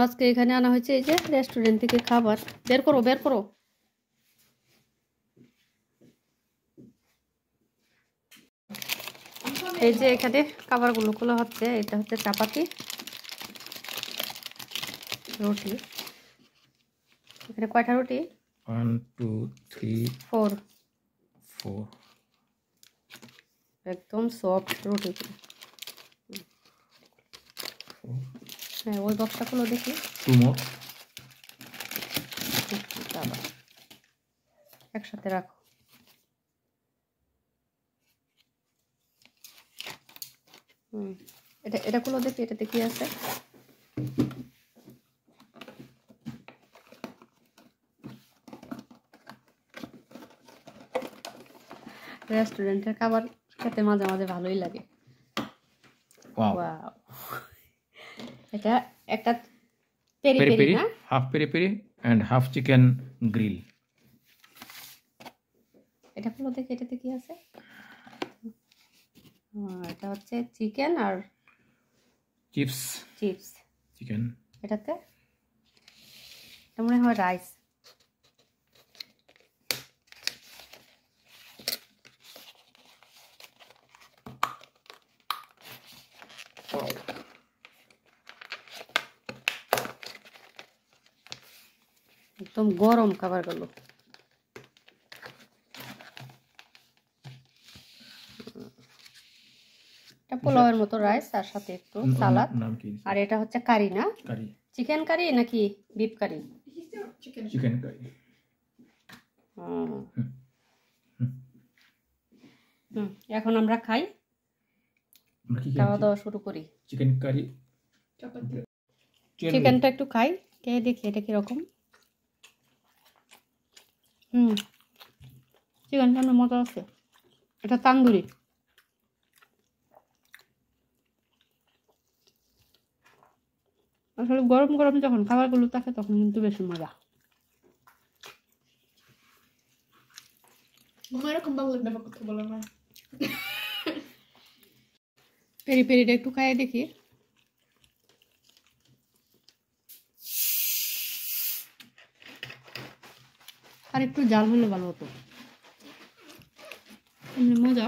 আজকে এখানে আনা হয়েছে এই যে রেস্টুরেন্ট থেকে খাবার। বের করো বের করো। এই যে এখানে খাবারগুলো খোলা হচ্ছে। এটা হচ্ছে চাপাতি, রুটি। এখানে কয়টা রুটি? 1 2 3 4। একদম সফট রুটি। হ্যাঁ, ওই বক্সটা খুলো দেখি। 2 more। একসাথে রাখো। এটা এটা খুলো দেখি, এটাতে কি আছে। রেস্টুরেন্টের খাবার খেতে মাঝে মাঝে ভালোই লাগে। ওয়াও। এটা একটা পেরি পেরি পেরি পেরি, না? Half peri peri and half chicken grill. এটা খুলো দেখি, এটাতে কি আছে। এটা হচ্ছে চিকেন আর চিপস চিকেন। এটাতে এটা মনে হয় রাইস। একদম গরম খাবারগুলো। এটা পোলাওয়ের মতো রাইস, তার সাথে একটু সালাদ। আর এটা হচ্ছে কারি না? কারি। চিকেন কারি নাকি বিফ কারি? Chicken curry. এখন আমরা খাই, খাওয়া দাওয়া শুরু করি। চিকেন কারি, চিকেনটা একটু খাই, খেয়ে দেখি এটা কিরকম। চিকেনটা মজা আছে। এটা তান্দুরি। আসলে গরম গরম যখন খাবারগুলো থাকে তখন কিন্তু বেশি মজা। পেরি পেরিটা একটু খাইয়ে দেখি। আর একটু জাল হলে ভালো হতো। মজা।